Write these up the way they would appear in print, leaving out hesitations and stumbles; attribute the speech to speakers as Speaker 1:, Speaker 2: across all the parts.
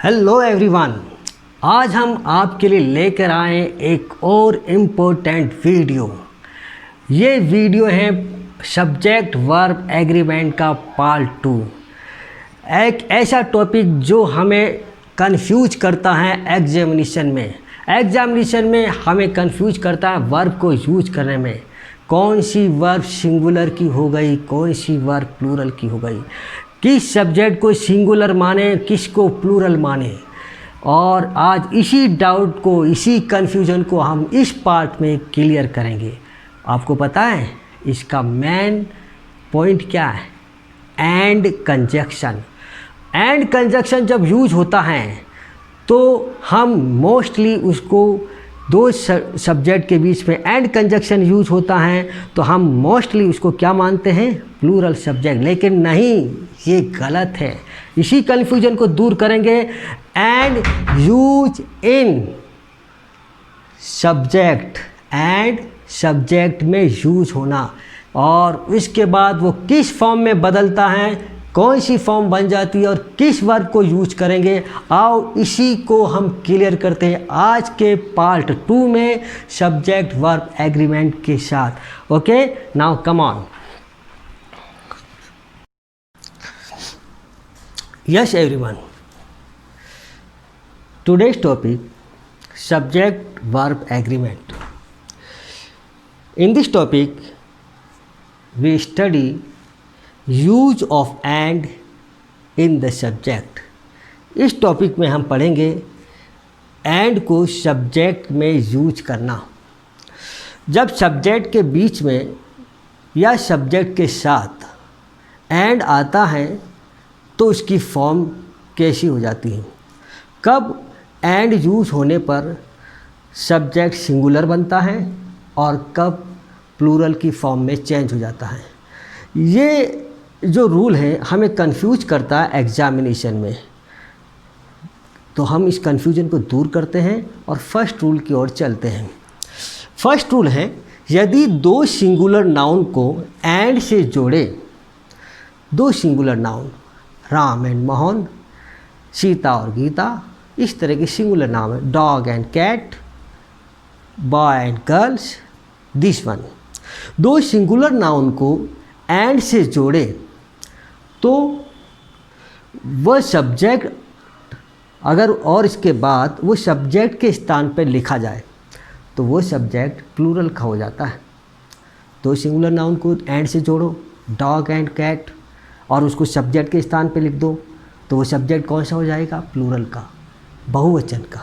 Speaker 1: Hello everyone, आज हम आपके लिए लेकर आए एक और इम्पोर्टेंट वीडियो। ये वीडियो है सब्जेक्ट वर्ब एग्रीमेंट का पार्ट 2। एक ऐसा टॉपिक जो हमें कंफ्यूज करता है एग्जामिनेशन में हमें कंफ्यूज करता है वर्ब को यूज करने में। कौन सी वर्ब सिंगुलर की हो गई, कौन सी वर्ब प्लूरल की हो गई, किस सब्जेक्ट को सिंगुलर माने, किसको प्लूरल माने। और आज इसी डाउट को, इसी कन्फ्यूजन को हम इस पार्ट में क्लियर करेंगे। आपको पता है इसका मेन पॉइंट क्या है? And conjunction. एंड कंजक्शन जब यूज होता है तो हम मोस्टली उसको दो सब्जेक्ट के बीच में एंड कंजक्शन यूज होता है तो हम मोस्टली उसको क्या मानते हैं? Plural subject. लेकिन नहीं, ये गलत है। इसी कन्फ्यूजन को दूर करेंगे। And use in subject, and subject में यूज होना, और उसके बाद वो किस फॉर्म में बदलता है, कौन सी फॉर्म बन जाती है और किस वर्ब को यूज करेंगे। आओ इसी को हम क्लियर करते हैं आज के पार्ट 2 में सब्जेक्ट वर्ब एग्रीमेंट के साथ। Okay, now come on. Yes everyone, today's topic subject verb agreement. In this topic we study use of and in the subject. इस टॉपिक में हम पढ़ेंगे एंड को सब्जेक्ट में यूज करना। जब सब्जेक्ट के बीच में या सब्जेक्ट के साथ एंड आता है तो उसकी फॉर्म कैसी हो जाती है? कब एंड यूज होने पर सब्जेक्ट सिंगुलर बनता है और कब प्लूरल की फॉर्म में चेंज हो जाता है? ये जो रूल है हमें कंफ्यूज करता है एग्जामिनेशन में, तो हम इस कंफ्यूजन को दूर करते हैं और फर्स्ट रूल की ओर चलते हैं। फर्स्ट रूल है, यदि दो सिंगुलर नाउन को एंड से जोड़े, दो singular noun Ram and Mohan, Sita और गीता, इस तरह के सिंगुलर नाम है, dog and cat, boy and girls, this one. दो सिंगुलर नाउन को एंड से जोड़े तो वह सब्जेक्ट अगर और इसके बाद वो सब्जेक्ट के स्थान पर लिखा जाए तो वो सब्जेक्ट प्लूरल का हो जाता है। दो सिंगुलर नाउन को एंड से जोड़ो, डॉग एंड कैट, और उसको सब्जेक्ट के स्थान पे लिख दो तो वो सब्जेक्ट कौन सा हो जाएगा? प्लूरल का, बहुवचन का।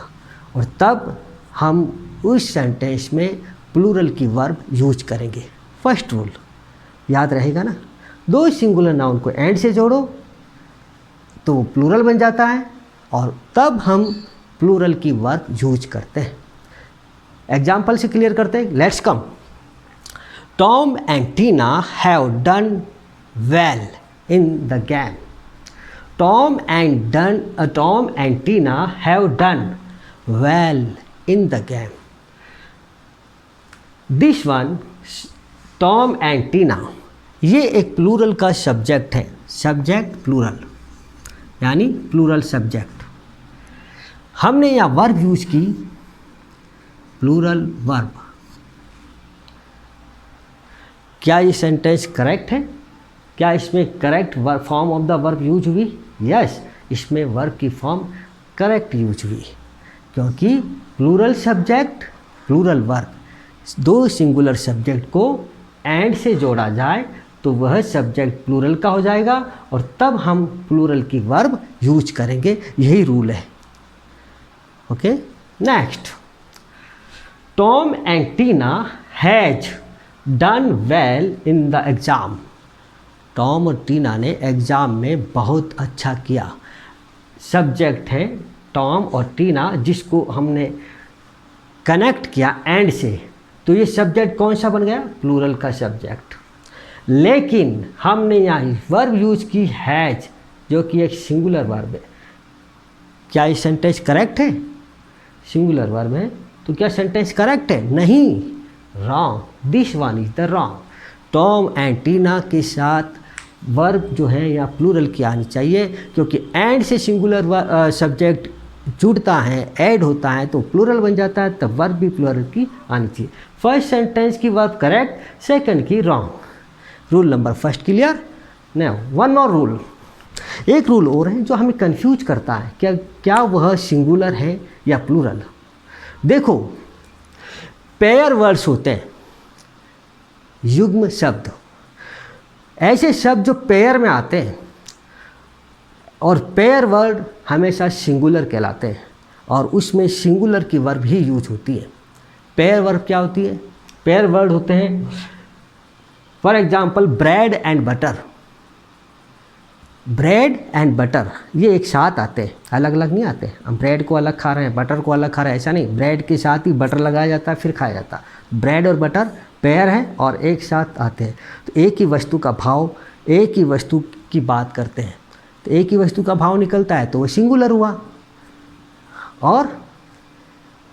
Speaker 1: और तब हम उस सेंटेंस में प्लूरल की वर्ब यूज करेंगे। फर्स्ट रूल याद रहेगा ना? दो सिंगुलर नाउन को एंड से जोड़ो तो वो प्लूरल बन जाता है और तब हम प्लूरल की वर्ब यूज करते हैं। एग्जाम्पल से क्लियर करते हैं। Let's come. Tom and Tina have done well in the game. Tom and Tina have done well in the game. This one, Tom and Tina, ये एक प्लूरल का subject है। Subject plural यानी plural subject. हमने यहाँ verb use की, plural verb. क्या ये सेंटेंस करेक्ट है? क्या इसमें correct form of the verb use हुई? यस, इसमें वर्ब की फॉर्म करेक्ट यूज हुई, क्योंकि प्लूरल सब्जेक्ट प्लूरल वर्ब, दो सिंगुलर सब्जेक्ट को एंड से जोड़ा जाए तो वह सब्जेक्ट प्लूरल का हो जाएगा और तब हम प्लूरल की वर्ब यूज करेंगे। यही रूल है। Okay, next. Tom and Tina has done well in the exam. Tom और टीना ने एग्ज़ाम में बहुत अच्छा किया। सब्जेक्ट है टॉम और टीना, जिसको हमने कनेक्ट किया एंड से, तो ये सब्जेक्ट कौन सा बन गया? प्लूरल का सब्जेक्ट। लेकिन हमने यहाँ वर्ब यूज की हैज, जो कि एक सिंगुलर वर्ब है। क्या ये सेंटेंस करेक्ट है? सिंगुलर वर्ब है तो क्या सेंटेंस करेक्ट है? नहीं, wrong. This one is the wrong. Tom and Tina के साथ वर्ब जो है या प्लूरल की आनी चाहिए, क्योंकि एंड से सिंगुलर सब्जेक्ट जुड़ता है, ऐड होता है तो प्लूरल बन जाता है, तब वर्ब भी प्लूरल की आनी चाहिए। फर्स्ट सेंटेंस की वर्ब करेक्ट, सेकंड की wrong. Rule number first clear. Now one और रूल, एक रूल और है जो हमें कंफ्यूज करता है, क्या वह सिंगुलर है या प्लूरल। देखो, पेयर वर्ड्स होते हैं, युग्म शब्द, ऐसे शब्द जो पेयर में आते हैं, और पेयर वर्ड हमेशा सिंगुलर कहलाते हैं और उसमें सिंगुलर की वर्ब ही यूज होती है। पेयर वर्ब क्या होती है? पेयर वर्ड होते हैं, for example bread and butter. Bread and butter ये एक साथ आते हैं, अलग अलग नहीं आते। हम ब्रेड को अलग खा रहे हैं, बटर को अलग खा रहे हैं, ऐसा नहीं। ब्रेड के साथ ही बटर लगाया जाता है फिर खाया जाता है। ब्रेड और बटर पेयर हैं और एक साथ आते हैं, तो एक ही वस्तु का भाव, एक ही वस्तु की बात करते हैं, तो एक ही वस्तु का भाव निकलता है तो वो सिंगुलर हुआ। और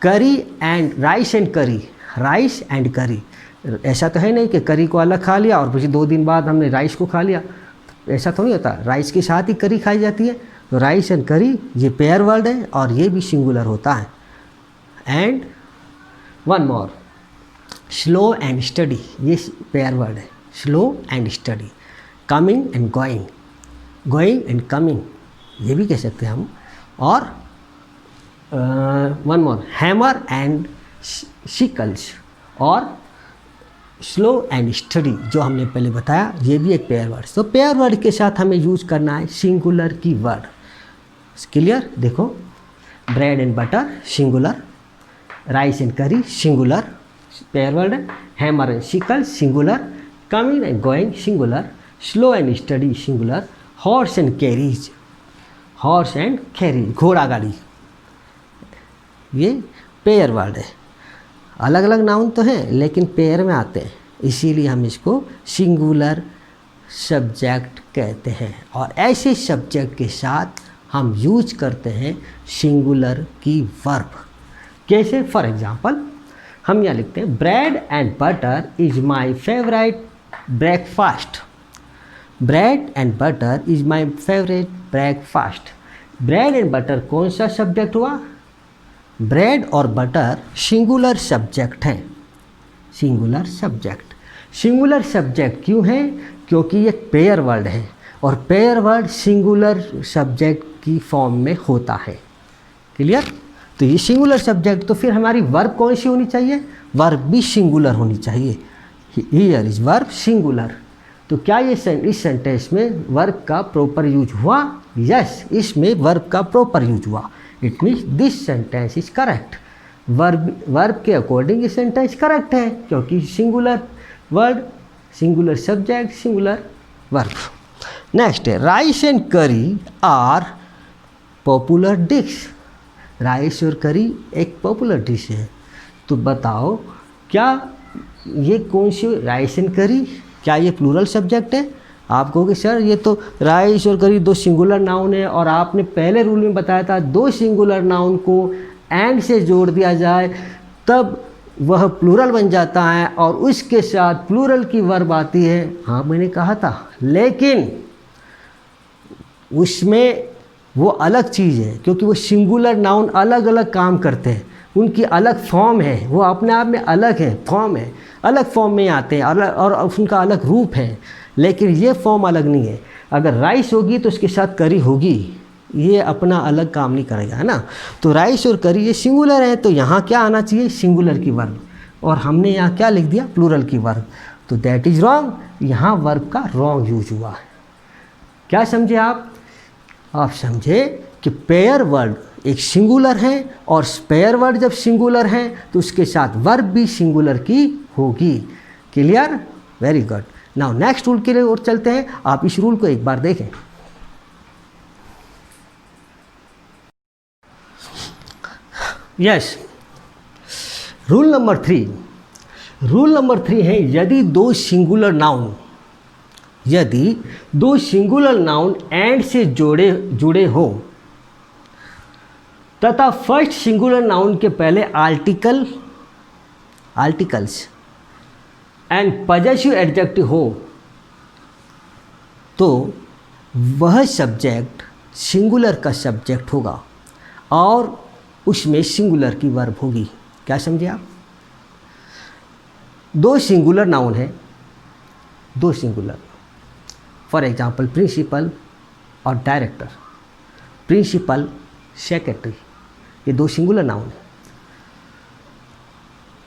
Speaker 1: करी एंड राइस एंड करी, राइस एंड करी, ऐसा तो है नहीं कि करी को अलग खा लिया और फिर 2 दिन बाद हमने राइस को खा लिया, ऐसा तो नहीं होता। राइस के साथ ही करी खाई जाती है, तो राइस एंड करी ये पेयर वर्ड है और ये भी सिंगुलर होता है। And one more, slow and study, ये पेयर वर्ड है, slow and study. Coming and going, going and coming ये भी कह सकते हैं हम। और वन मोर, हैमर एंड शिकल्स और स्लो एंड स्टडी जो हमने पहले बताया, ये भी एक पेयर वर्ड। तो पेयर वर्ड के साथ हमें यूज करना है सिंगुलर की वर्ड। क्लियर? देखो, bread and butter singular, rice and curry singular pair word है, hammer and sickle singular, coming and going singular, slow and steady singular, horse and carriage, horse and carriage घोड़ा गाड़ी, ये pair word है। अलग अलग noun तो हैं लेकिन पेयर में आते हैं, इसीलिए हम इसको सिंगुलर सब्जेक्ट कहते हैं। और ऐसे सब्जेक्ट के साथ हम यूज करते हैं सिंगुलर की वर्ब। कैसे? फॉर एग्जांपल हम यहाँ लिखते हैं, bread and butter is my favourite breakfast. Bread and butter is my favourite breakfast. Bread and butter कौन सा सब्जेक्ट हुआ? ब्रेड और बटर सिंगुलर सब्जेक्ट हैं, सिंगुलर सब्जेक्ट। सिंगुलर सब्जेक्ट क्यों है? क्योंकि ये पेयर वर्ड है और पेयर वर्ड सिंगुलर सब्जेक्ट की फॉर्म में होता है। क्लियर? तो ये सिंगुलर सब्जेक्ट, तो फिर हमारी वर्ब कौन सी होनी चाहिए? वर्ब भी सिंगुलर होनी चाहिए। Here is verb singular. तो क्या ये इस सेंटेंस में वर्ब का प्रॉपर यूज हुआ? यस, इसमें वर्ब का प्रॉपर यूज हुआ। It means this sentence is correct. Verb के अकॉर्डिंग ये सेंटेंस करेक्ट है, क्योंकि singular word, singular subject, singular verb. Next है, राइस एंड करी आर पॉपुलर डिश। राइस और करी एक पॉपुलर डिश है। तो बताओ, क्या ये कौन सी, राइस एंड करी, क्या ये प्लूरल सब्जेक्ट है? आप कहोगे सर ये तो राइस और करी 2 सिंगुलर नाउन है, और आपने पहले रूल में बताया था 2 सिंगुलर नाउन को एंड से जोड़ दिया जाए तब वह प्लूरल बन जाता है और उसके साथ प्लूरल की वर्ब आती है। हाँ, मैंने कहा था, लेकिन उसमें वो अलग चीज़ है, क्योंकि वो सिंगुलर नाउन अलग अलग काम करते हैं, उनकी अलग फॉर्म है, वो अपने आप में अलग है, फॉर्म है, अलग फॉर्म में आते हैं और उनका अलग रूप है। लेकिन ये फॉर्म अलग नहीं है। अगर राइस होगी तो उसके साथ करी होगी, ये अपना अलग काम नहीं करेगा, है ना। तो राइस और करी ये सिंगुलर है, तो यहाँ क्या आना चाहिए? सिंगुलर की वर्ब, और हमने यहाँ क्या लिख दिया? प्लूरल की वर्ब। तो दैट इज़ रॉन्ग, यहाँ वर्ब का रॉन्ग यूज हुआ है। क्या समझे आप समझे कि पेयर वर्ड एक सिंगुलर है, और पेयर वर्ड जब सिंगुलर है तो उसके साथ वर्ब भी सिंगुलर की होगी। Clear? Very good. Now next rule के लिए और चलते हैं। आप इस रूल को एक बार देखें। Yes, rule number 3। Rule number 3 है, यदि 2 सिंगुलर नाउन एंड से जुड़े हो तथा फर्स्ट सिंगुलर नाउन के पहले आर्टिकल्स एंड पजेसिव एडजेक्टिव हो, तो वह सब्जेक्ट सिंगुलर का सब्जेक्ट होगा और उसमें सिंगुलर की वर्ब होगी। क्या समझे आप? दो सिंगुलर नाउन है, दो सिंगुलर, फॉर एग्जांपल प्रिंसिपल और डायरेक्टर, प्रिंसिपल सेक्रेटरी, ये दो सिंगुलर नाउन है।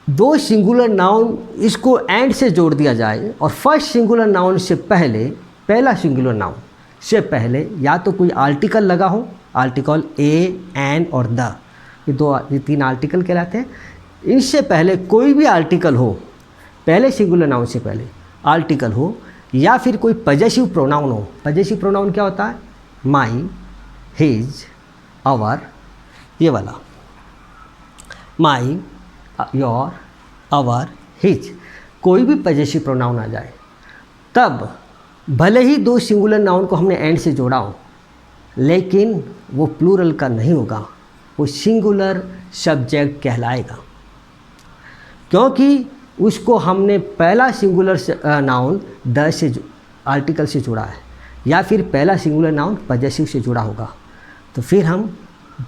Speaker 1: दो सिंगुलर नाउन इसको एंड से जोड़ दिया जाए और फर्स्ट सिंगुलर नाउन से पहले, पहला सिंगुलर नाउन से पहले या तो कोई आर्टिकल लगा हो, आर्टिकल ए, एन और द, ये तीन आर्टिकल कहलाते हैं। इनसे पहले कोई भी आर्टिकल हो, पहले सिंगुलर नाउन से पहले आर्टिकल हो या फिर कोई पजेसिव प्रोनाउन हो। पजेसिव प्रोनाउन क्या होता है? माई, हिज, आवर, ये वाला माई, योर, आवर, हिज, कोई भी पजेसिव प्रोनाउन आ जाए, तब भले ही दो सिंगुलर नाउन को हमने एंड से जोड़ा हो, लेकिन वो प्लूरल का नहीं होगा, वो सिंगुलर सब्जेक्ट कहलाएगा, क्योंकि उसको हमने पहला सिंगुलर नाउन द से आर्टिकल से जुड़ा है या फिर पहला सिंगुलर नाउन पजेसिव से जुड़ा होगा। तो फिर हम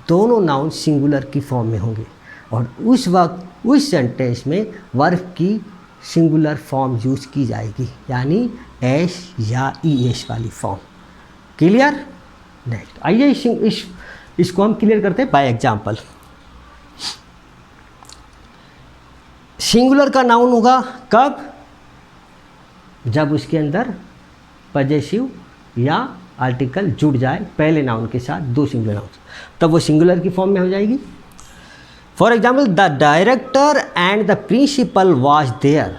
Speaker 1: दोनों नाउन सिंगुलर की फॉर्म में होंगे और उस वक्त उस सेंटेंस में वर्ब की सिंगुलर फॉर्म यूज़ की जाएगी, यानी एस या ई एस वाली फॉर्म। क्लियर? नेक्स्ट आइए इसको हम क्लियर करते हैं बाय एग्जाम्पल। सिंगुलर का नाउन होगा कब? जब उसके अंदर पजेसिव या आर्टिकल जुड़ जाए पहले नाउन के साथ, दो सिंगुलर नाउन, तब वो सिंगुलर की फॉर्म में हो जाएगी। For example the director and the principal was there.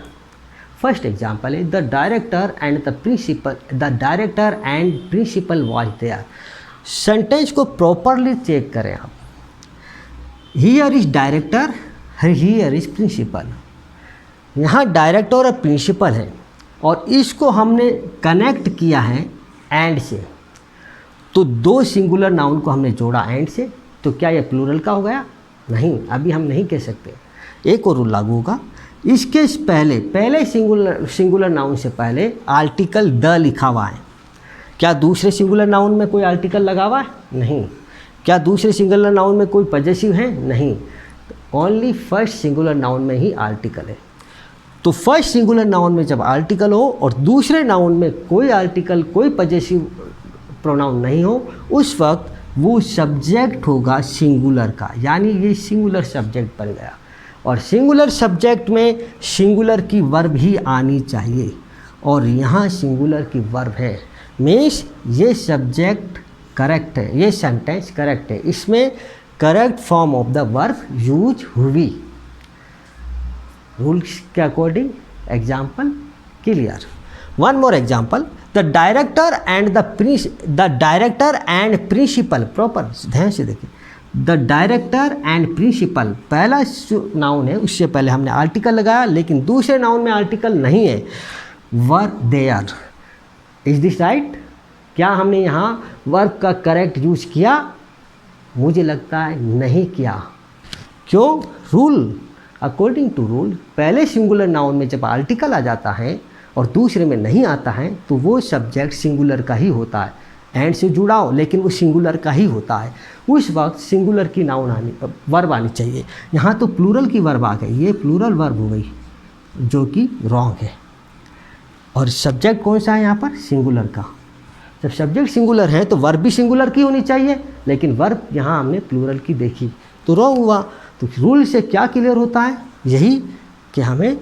Speaker 1: First example है the director and the principal, the director and principal was there. Sentence को प्रॉपरली चेक करें आप। Here is director, here is principal. यहाँ director और principal है और इसको हमने कनेक्ट किया है एंड से, तो दो सिंगुलर नाउन को हमने जोड़ा एंड से, तो क्या यह प्लूरल का हो गया? नहीं, अभी हम नहीं कह सकते। एक और रूल लागू होगा, इसके पहले, पहले सिंगुलर नाउन से पहले आर्टिकल द लिखा हुआ है। क्या दूसरे सिंगुलर नाउन में कोई आर्टिकल लगा हुआ है? नहीं। क्या दूसरे सिंगुलर नाउन में कोई पजेसिव है? नहीं। ओनली फर्स्ट सिंगुलर नाउन में ही आर्टिकल है। तो फर्स्ट सिंगुलर नाउन में जब आर्टिकल हो और दूसरे नाउन में कोई आर्टिकल, कोई पजेसिव प्रोनाउन नहीं हो, उस वक्त वो सब्जेक्ट होगा सिंगुलर का, यानी ये सिंगुलर सब्जेक्ट बन गया। और सिंगुलर सब्जेक्ट में सिंगुलर की वर्ब ही आनी चाहिए और यहाँ सिंगुलर की वर्ब है, मीन्स ये सब्जेक्ट करेक्ट है, ये सेंटेंस करेक्ट है, इसमें correct form of the verb use हुई। रूल्स के according example clear. One more example, the director and principal, proper ध्यान से देखिए, द डायरेक्टर एंड प्रिंसिपल, पहला नाउन है, उससे पहले हमने आर्टिकल लगाया, लेकिन दूसरे नाउन में आर्टिकल नहीं है, were there. Is this right? क्या हमने यहाँ वर्ब का करेक्ट यूज किया? मुझे लगता है नहीं किया। क्यों? रूल, अकॉर्डिंग टू रूल, पहले सिंगुलर नाउन में जब आर्टिकल आ जाता है और दूसरे में नहीं आता है तो वो सब्जेक्ट सिंगुलर का ही होता है। एंड से जुड़ा हो लेकिन वो सिंगुलर का ही होता है, उस वक्त सिंगुलर की नाउन वर्ब आनी चाहिए। यहाँ तो प्लूरल की वर्ब आ गई, ये प्लूरल वर्ब हो गई, जो कि रॉन्ग है। और सब्जेक्ट कौन सा है यहाँ पर? सिंगुलर का। जब सब्जेक्ट सिंगुलर है तो वर्ब भी सिंगुलर की होनी चाहिए, लेकिन वर्ब यहाँ हमने प्लूरल की देखी तो रॉन्ग हुआ। तो रूल से क्या क्लियर होता है? यही कि हमें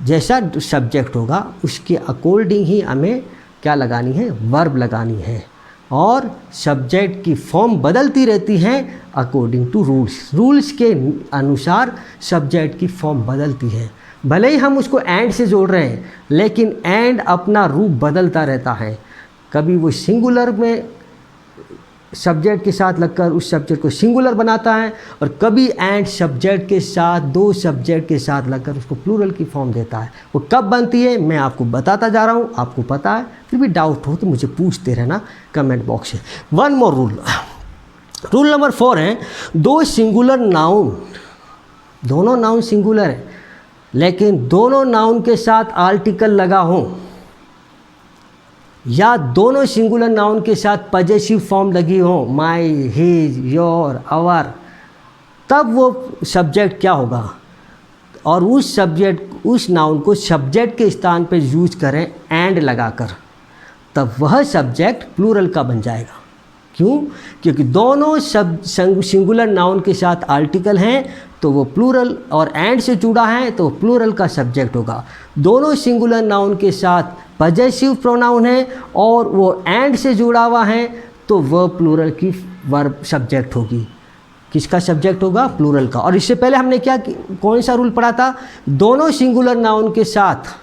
Speaker 1: जैसा सब्जेक्ट होगा उसके अकॉर्डिंग ही हमें क्या लगानी है? वर्ब लगानी है। और सब्जेक्ट की फॉर्म बदलती रहती है अकॉर्डिंग टू रूल्स, रूल्स के अनुसार सब्जेक्ट की फॉर्म बदलती है। भले ही हम उसको एंड से जोड़ रहे हैं, लेकिन एंड अपना रूप बदलता रहता है। कभी वो सिंगुलर में सब्जेक्ट के साथ लगकर उस सब्जेक्ट को सिंगुलर बनाता है और कभी एंड सब्जेक्ट के साथ, दो सब्जेक्ट के साथ लगकर उसको प्लूरल की फॉर्म देता है। वो कब बनती है मैं आपको बताता जा रहा हूँ, आपको पता है, फिर भी डाउट हो तो मुझे पूछते रहना कमेंट बॉक्स में। One more rule, rule number 4 है, दो सिंगुलर नाउन, दोनों नाउन सिंगुलर है लेकिन दोनों नाउन के साथ आर्टिकल लगा हो, या दोनों सिंगुलर नाउन के साथ पजेसिव फॉर्म लगी हो, माई, हिज, योर, आवर, तब वो सब्जेक्ट क्या होगा, और उस सब्जेक्ट, उस नाउन को सब्जेक्ट के स्थान पे यूज करें एंड लगाकर, तब वह सब्जेक्ट प्लूरल का बन जाएगा। क्यों? क्योंकि दोनों सिंगुलर नाउन के साथ आर्टिकल हैं तो वो प्लूरल, और एंड से जुड़ा है तो प्लूरल का सब्जेक्ट होगा। दोनों सिंगुलर नाउन के साथ पजेसिव प्रोनाउन है और वो एंड से जुड़ा हुआ है तो वह प्लूरल की वर्ब सब्जेक्ट होगी। किसका सब्जेक्ट होगा? प्लूरल का। और इससे पहले हमने क्या, कौन सा रूल पढ़ा था? दोनों सिंगुलर नाउन के साथ,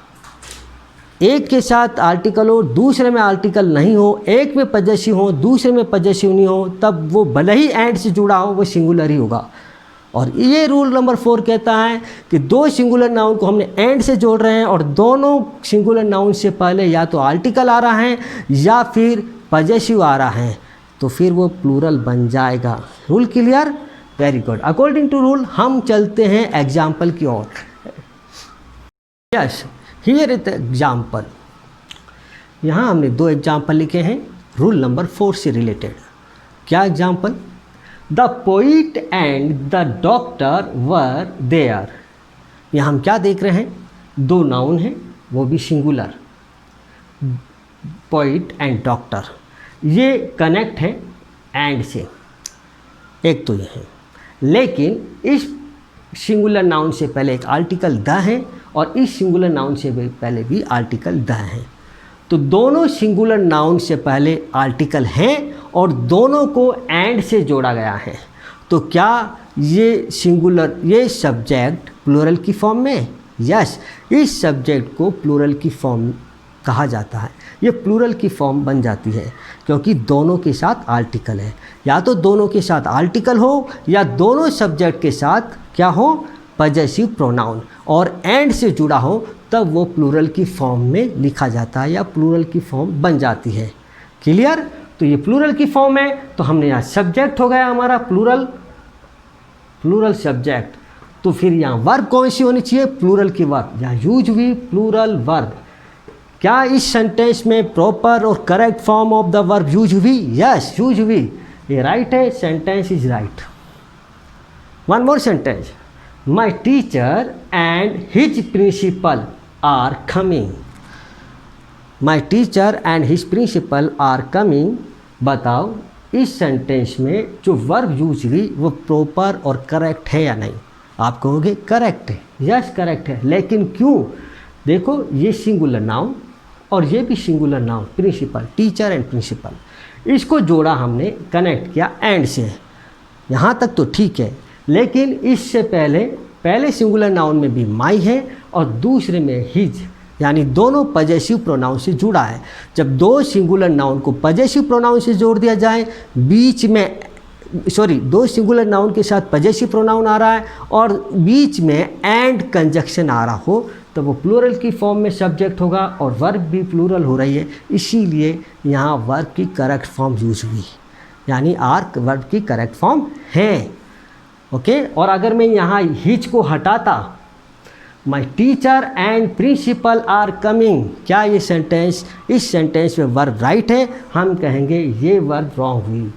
Speaker 1: एक के साथ आर्टिकल हो, दूसरे में आर्टिकल नहीं हो, एक में पजेसिव हो, दूसरे में पजेसिव नहीं हो, तब वो भले ही एंड से जुड़ा हो वो सिंगुलर ही होगा। और ये रूल नंबर 4 कहता है कि दो सिंगुलर नाउन को हमने एंड से जोड़ रहे हैं और दोनों सिंगुलर नाउन से पहले या तो आर्टिकल आ रहा है या फिर पजेसिव आ रहा है तो फिर वो प्लूरल बन जाएगा। Rule clear? Very good. According to rule हम चलते हैं एग्जाम्पल की ओर। Yes, here is the example. यहाँ हमने 2 एग्जाम्पल लिखे हैं रूल नंबर 4 से रिलेटेड। क्या example? The poet and the doctor were there. यहाँ हम क्या देख रहे हैं? 2 नाउन हैं, वो भी सिंगुलर, पोइट एंड डॉक्टर। ये कनेक्ट है एंड से, एक तो ये है, लेकिन इस सिंगुलर नाउन से पहले एक आर्टिकल द है और इस सिंगुलर नाउन से पहले भी आर्टिकल द है। तो दोनों सिंगुलर नाउन से पहले आर्टिकल हैं और दोनों को एंड से जोड़ा गया है। तो क्या ये सिंगुलर, ये सब्जेक्ट प्लूरल की फॉर्म में? यस, इस सब्जेक्ट को प्लूरल की फॉर्म कहा जाता है। ये प्लूरल की फॉर्म बन जाती है क्योंकि दोनों के साथ आर्टिकल है। या तो दोनों के साथ आर्टिकल हो या दोनों सब्जेक्ट के साथ क्या हो? पजेसिव प्रोनाउन, और एंड से जुड़ा हो, तब वो प्लूरल की फॉर्म में लिखा जाता है या प्लूरल की फॉर्म बन जाती है। क्लियर? तो ये प्लूरल की फॉर्म है तो हमने यहाँ सब्जेक्ट हो गया हमारा प्लूरल, प्लूरल सब्जेक्ट। तो फिर यहाँ वर्ब कौन सी होनी चाहिए? प्लूरल की वर्ब। यहाँ यूज हुई प्लूरल वर्ब। क्या इस सेंटेंस में प्रॉपर और correct form of the verb use हुई? यस, यूज हुई। ये राइट है, sentence is right. One more sentence, my teacher and his principal are coming. My teacher and his principal are coming. बताओ इस sentence में जो verb use हुई वो प्रॉपर और करेक्ट है या नहीं? आप कहोगे करेक्ट है। यस, करेक्ट है, लेकिन क्यों? देखो, ये सिंगुलर नाउन और ये भी singular noun, principal, teacher and principal, इसको जोड़ा हमने, कनेक्ट किया एंड से। यहाँ तक तो ठीक है, लेकिन इससे पहले सिंगुलर नाउन में भी माई है और दूसरे में हिज, यानी दोनों पजेसिव प्रोनाउन से जुड़ा है। जब दो सिंगुलर नाउन को पजेसिव प्रोनाउन से जोड़ दिया जाए, बीच में दो सिंगुलर नाउन के साथ पजेसिव प्रोनाउन आ रहा है और बीच में एंड कंजक्शन आ रहा हो, तो वो प्लूरल की फॉर्म में सब्जेक्ट होगा और वर्ब भी प्लूरल हो रही है, इसीलिए यहाँ वर्ब की करेक्ट फॉर्म यूज हुई, यानी आर वर्ब की करेक्ट फॉर्म है। ओके। और अगर मैं यहाँ हिज को हटाता, my teacher and principal are coming, क्या ये सेंटेंस, इस सेंटेंस में वर्ब राइट है? हम कहेंगे ये वर्ब रॉन्ग हुई,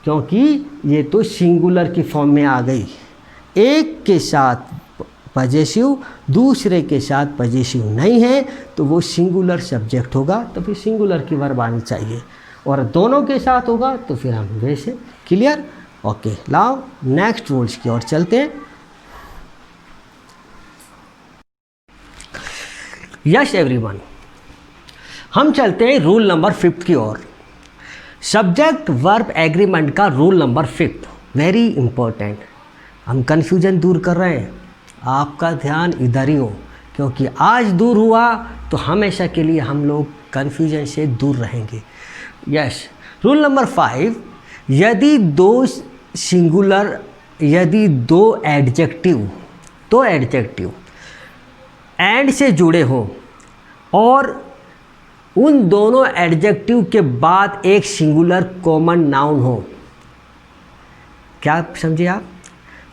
Speaker 1: क्योंकि ये तो सिंगुलर की फॉर्म में आ गई। एक के साथ पजेसिव, दूसरे के साथ पजेसिव नहीं है, तो वो सिंगुलर सब्जेक्ट होगा, तो फिर सिंगुलर की वर्ब आनी चाहिए। और दोनों के साथ होगा तो फिर हम वैसे। क्लियर? ओके। लाओ नेक्स्ट रूल्स की ओर चलते हैं। यस एवरीवन, हम चलते हैं रूल नंबर 5 की ओर। सब्जेक्ट वर्ब एग्रीमेंट का रूल नंबर 5 वेरी इंपॉर्टेंट। हम कन्फ्यूजन दूर कर रहे हैं, आपका ध्यान इधर ही हो, क्योंकि आज दूर हुआ तो हमेशा के लिए हम लोग कन्फ्यूजन से दूर रहेंगे। यस, रूल नंबर 5, यदि दो एडजेक्टिव एंड से जुड़े हो और उन दोनों एडजेक्टिव के बाद एक सिंगुलर कॉमन नाउन हो, क्या समझे आप?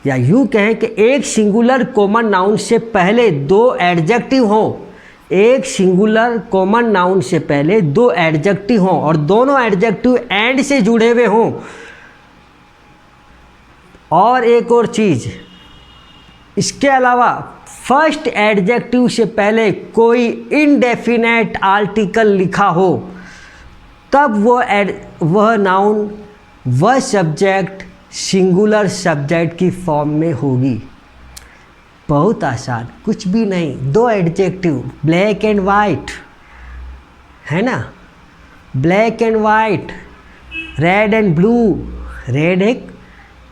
Speaker 1: या यूँ कहें कि एक सिंगुलर कॉमन नाउन से पहले दो एडजेक्टिव हो, एक सिंगुलर कॉमन नाउन से पहले दो एडजेक्टिव हों और दोनों एडजेक्टिव एंड से जुड़े हुए हों। और एक और चीज़, इसके अलावा फर्स्ट एडजेक्टिव से पहले कोई इनडेफिनेट आर्टिकल लिखा हो, तब वह नाउन, वह सब्जेक्ट सिंगुलर सब्जेक्ट की फॉर्म में होगी। बहुत आसान, कुछ भी नहीं, दो एडजेक्टिव, ब्लैक एंड वाइट, है ना, black and white, red and blue, red एक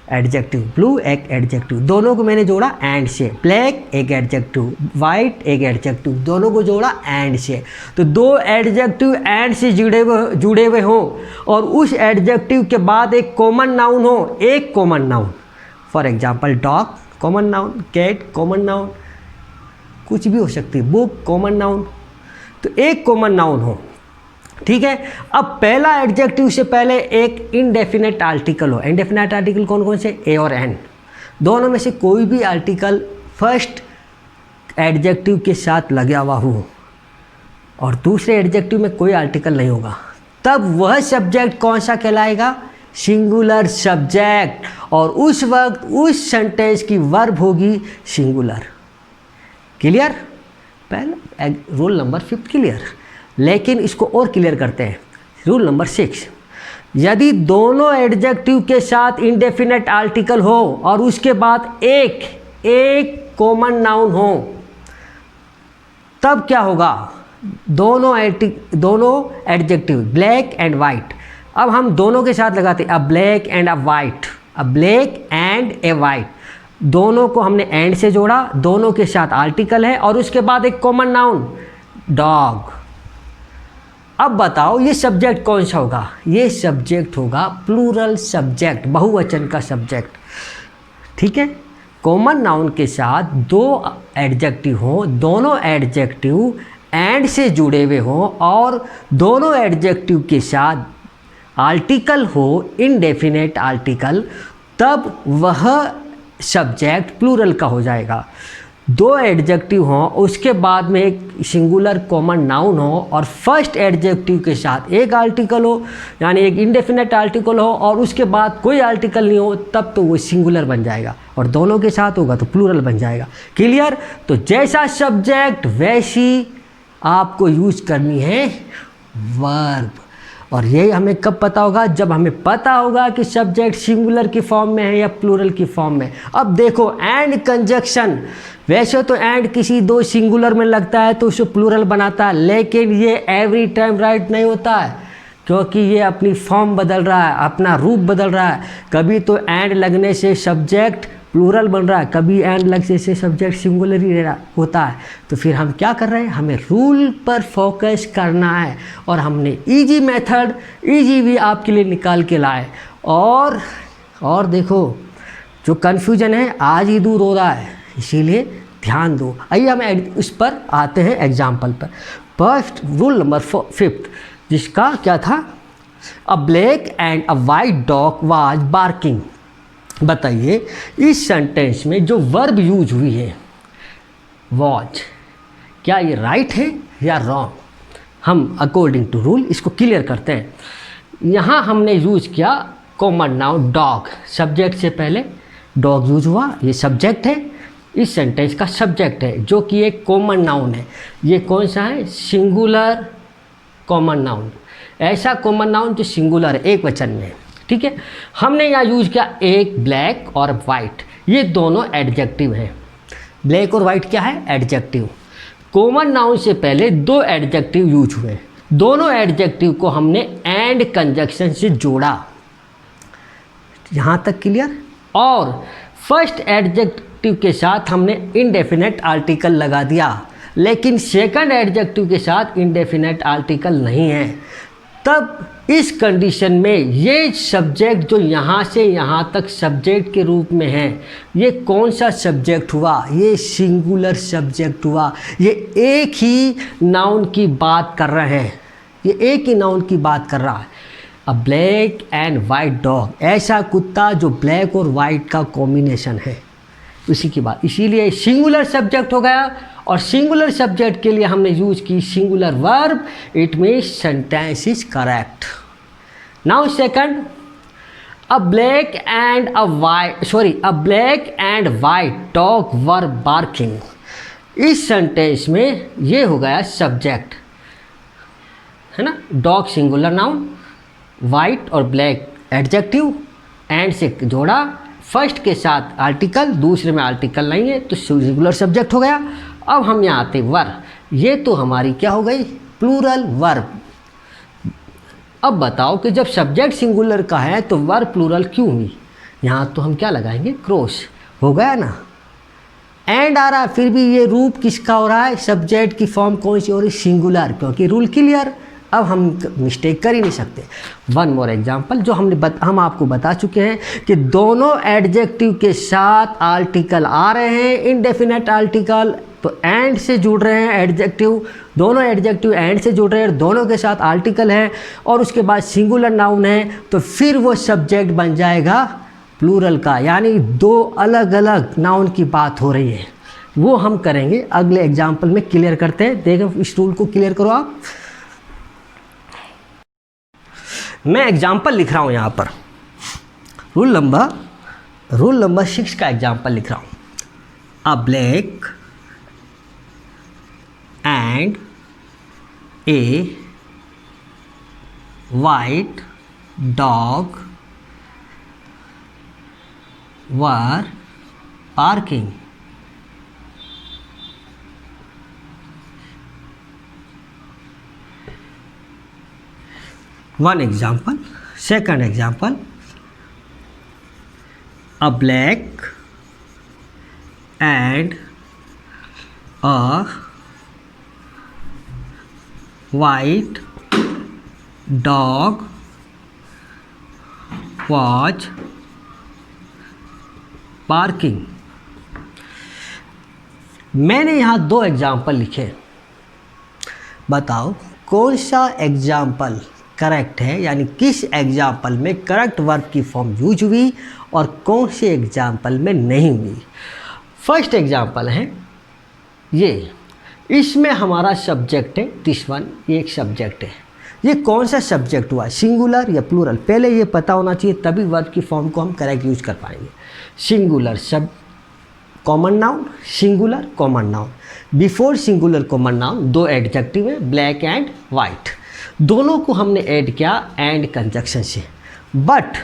Speaker 1: एडजेक्टिव, ब्लू एक एडजेक्टिव, दोनों को मैंने जोड़ा एंड से, ब्लैक एक एडजेक्टिव, वाइट एक एडजेक्टिव, दोनों को जोड़ा एंड से। तो दो एडजेक्टिव एंड से जुड़े हुए हों और उस एडजेक्टिव के बाद एक कॉमन नाउन हो, एक common noun, for example dog common noun, cat common noun, कुछ भी हो सकती है, बुक कॉमन नाउन, तो एक कॉमन नाउन हो, ठीक है। अब पहला एडजेक्टिव से पहले एक इनडेफिनेट आर्टिकल हो। इनडेफिनेट आर्टिकल कौन कौन से, ए और एन, दोनों में से कोई भी आर्टिकल फर्स्ट एडजेक्टिव के साथ लगा हुआ हो और दूसरे एडजेक्टिव में कोई आर्टिकल नहीं होगा, तब वह सब्जेक्ट कौन सा कहलाएगा, सिंगुलर सब्जेक्ट, और उस वक्त उस सेंटेंस की वर्ब होगी सिंगुलर। क्लियर, पहला रूल नंबर 5 क्लियर। लेकिन इसको और क्लियर करते हैं, रूल नंबर 6, यदि दोनों एडजेक्टिव के साथ इंडेफिनेट आर्टिकल हो और उसके बाद एक कॉमन नाउन हो, तब क्या होगा, दोनों एडजेक्टिव ब्लैक एंड वाइट, अब हम दोनों के साथ लगाते हैं, अ black and a white, a black and A white, दोनों को हमने एंड से जोड़ा, दोनों के साथ आर्टिकल है और उसके बाद एक कॉमन नाउन डॉग। अब बताओ ये सब्जेक्ट कौन सा होगा, ये सब्जेक्ट होगा प्लूरल सब्जेक्ट, बहुवचन का सब्जेक्ट, ठीक है। कॉमन नाउन के साथ दो एडजेक्टिव हो, दोनों एडजेक्टिव एंड से जुड़े हुए हों और दोनों एडजेक्टिव के साथ आर्टिकल हो, इनडेफिनेट आर्टिकल, तब वह सब्जेक्ट प्लूरल का हो जाएगा। दो एडजेक्टिव हों, उसके बाद में एक सिंगुलर कॉमन नाउन हो और फर्स्ट एडजेक्टिव के साथ एक आर्टिकल हो, यानी एक इनडेफिनेट आर्टिकल हो और उसके बाद कोई आर्टिकल नहीं हो, तब तो वो सिंगुलर बन जाएगा, और दोनों के साथ होगा तो प्लूरल बन जाएगा। क्लियर, तो जैसा सब्जेक्ट वैसी आपको यूज करनी है वर्ब, और ये हमें कब पता होगा, जब हमें पता होगा कि सब्जेक्ट सिंगुलर की फॉर्म में है या प्लूरल की फॉर्म में। अब देखो एंड कंजक्शन, वैसे तो एंड किसी दो सिंगुलर में लगता है तो उसे प्लूरल बनाता है, लेकिन ये एवरी टाइम राइट नहीं होता है, क्योंकि ये अपनी फॉर्म बदल रहा है, अपना रूप बदल रहा है। कभी तो एंड लगने से सब्जेक्ट प्लूरल बन रहा है, कभी एंड लगने से सब्जेक्ट सिंगुलर ही होता है। तो फिर हम क्या कर रहे हैं, हमें रूल पर फोकस करना है, और हमने इजी मेथड, इजी वे आपके लिए निकाल के लाए। और देखो जो कन्फ्यूजन है आज ही दूर हो रहा है, इसीलिए ध्यान दो। आइए हम उस पर आते हैं एग्जाम्पल पर। फर्स्ट रूल नंबर 5, जिसका क्या था, अ black and a white dog was barking. बताइए इस सेंटेंस में जो वर्ब यूज हुई है वॉच, क्या ये राइट है या रॉन्ग? हम अकॉर्डिंग टू रूल इसको क्लियर करते हैं। यहाँ हमने यूज किया कॉमन नाउन डॉग, सब्जेक्ट से पहले डॉग यूज हुआ, ये सब्जेक्ट है, इस सेंटेंस का सब्जेक्ट है, जो कि एक कॉमन नाउन है। ये कौन सा है, सिंगुलर कॉमन नाउन, ऐसा कॉमन नाउन जो सिंगुलर है, एक वचन में, ठीक है। हमने यहाँ यूज किया एक ब्लैक और वाइट, ये दोनों एडजेक्टिव हैं। ब्लैक और वाइट क्या है, एडजेक्टिव। कॉमन नाउन से पहले दो एडजेक्टिव यूज हुए, दोनों एडजेक्टिव को हमने एंड कंजक्शन से जोड़ा, यहाँ तक क्लियर। और फर्स्ट एडजेक्टिव के साथ हमने इनडेफिनेट आर्टिकल लगा दिया, लेकिन सेकंड एडजेक्टिव के साथ इनडेफिनेट आर्टिकल नहीं है। तब इस कंडीशन में ये सब्जेक्ट जो यहाँ से यहाँ तक सब्जेक्ट के रूप में है, ये कौन सा सब्जेक्ट हुआ, ये सिंगुलर सब्जेक्ट हुआ। ये एक ही नाउन की बात कर रहे हैं, ये एक ही नाउन की बात कर रहा है। अ ब्लैक एंड वाइट डॉग, ऐसा कुत्ता जो ब्लैक और वाइट का कॉम्बिनेशन है, उसी की बात, इसीलिए सिंगुलर सब्जेक्ट हो गया और सिंगुलर सब्जेक्ट के लिए हमने यूज की singular verb, it means sentence is correct. Now second, a black and white dog were barking। इस सेंटेंस में ये हो गया सब्जेक्ट, है ना, डॉग सिंगुलर नाउन, वाइट और ब्लैक एडजेक्टिव, एंड से जोड़ा, फर्स्ट के साथ आर्टिकल, दूसरे में आर्टिकल नहीं है तो सिंगुलर सब्जेक्ट हो गया। अब हम यहाँ आते वर, ये तो हमारी क्या हो गई, प्लूरल वर्ब। अब बताओ कि जब सब्जेक्ट सिंगुलर का है तो वर्ब प्लूरल क्यों हुई? यहाँ तो हम क्या लगाएंगे, क्रॉस, हो गया ना, एंड आ रहा है, फिर भी ये रूप किसका हो रहा है, सब्जेक्ट की फॉर्म कौन सी हो रही, सिंगुलर, क्योंकि रूल क्लियर। अब हम मिस्टेक कर ही नहीं सकते। वन मोर एग्जाम्पल, जो हम आपको बता चुके हैं कि दोनों एडजेक्टिव के साथ आर्टिकल आ रहे हैं, इनडेफिनेट आर्टिकल, तो एंड से जुड़ रहे हैं एडजेक्टिव, दोनों एडजेक्टिव एंड से जुड़ रहे हैं, दोनों के साथ आर्टिकल है, और उसके बाद सिंगुलर नाउन है, तो फिर वो सब्जेक्ट बन जाएगा प्लूरल का, यानी दो अलग अलग नाउन की बात हो रही है। वो हम करेंगे अगले एग्जाम्पल में, क्लियर करते हैं। देखो इस रूल को क्लियर करो आप। मैं एग्जाम्पल लिख रहा हूँ यहाँ पर, रूल नंबर 6 का एग्जाम्पल लिख रहा हूँ। अ black and A white dog were parking. One example. Second example, a black and a white dog was barking। मैंने यहाँ दो एग्जाम्पल लिखे, बताओ कौन सा एग्जाम्पल करेक्ट है, यानी किस एग्जाम्पल में करेक्ट वर्ब की फॉर्म यूज हुई और कौन से एग्जाम्पल में नहीं हुई। फर्स्ट एग्जाम्पल है ये, इसमें हमारा सब्जेक्ट है दिस वन, ये एक सब्जेक्ट है। ये कौन सा सब्जेक्ट हुआ, सिंगुलर या प्लूरल, पहले ये पता होना चाहिए, तभी वर्ब की फॉर्म को हम करेक्ट यूज कर पाएंगे। सिंगुलर सब common noun, singular common noun, before singular common noun दो एडजेक्टिव है, ब्लैक एंड वाइट, दोनों को हमने ऐड किया एंड कंजक्शन से। बट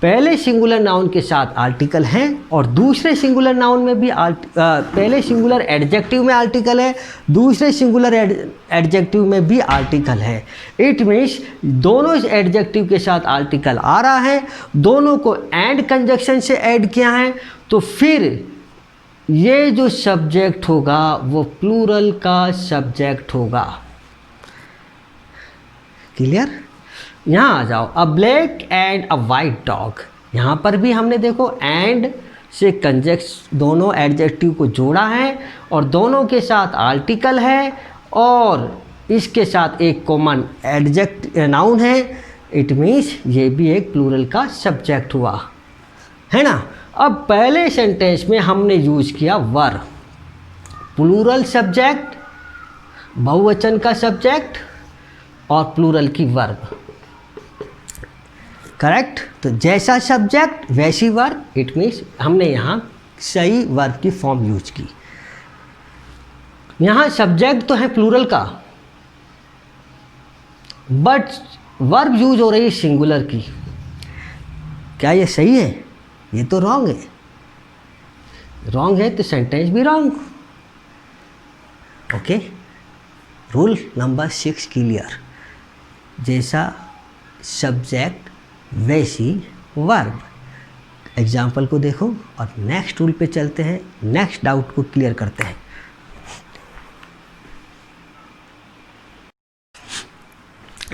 Speaker 1: पहले सिंगुलर नाउन के साथ आर्टिकल है और दूसरे सिंगुलर नाउन में भी पहले सिंगुलर एडजेक्टिव में आर्टिकल है, दूसरे सिंगुलर एडजेक्टिव में भी आर्टिकल है। इट मीन्स दोनों एडजेक्टिव के साथ आर्टिकल आ रहा है, दोनों को एंड कंजक्शन से ऐड किया है, तो फिर ये जो सब्जेक्ट होगा वो प्लूरल का सब्जेक्ट होगा। क्लियर? यहाँ आ जाओ, अ black and a white dog, यहाँ पर भी हमने देखो एंड से कंजक्ट दोनों एडजेक्टिव को जोड़ा है और दोनों के साथ आर्टिकल है और इसके साथ एक कॉमन एडजेक्ट नाउन है। इट मीन्स ये भी एक प्लूरल का सब्जेक्ट हुआ, है ना। अब पहले सेंटेंस में हमने यूज किया वर, प्लूरल सब्जेक्ट, बहुवचन का सब्जेक्ट और प्लूरल की वर्ब, करेक्ट। तो जैसा सब्जेक्ट वैसी वर्ब, इट मीन्स हमने यहाँ सही वर्ब की फॉर्म यूज की। यहाँ सब्जेक्ट तो है प्लूरल का, बट वर्ब यूज हो रही है सिंगुलर की। क्या ये सही है? ये तो रॉन्ग है। रॉन्ग है तो सेंटेंस भी wrong. Okay, rule number 6 clear. जैसा सब्जेक्ट वैसी वर्ब। एग्जाम्पल को देखो और नेक्स्ट रूल पे चलते हैं, नेक्स्ट डाउट को क्लियर करते हैं।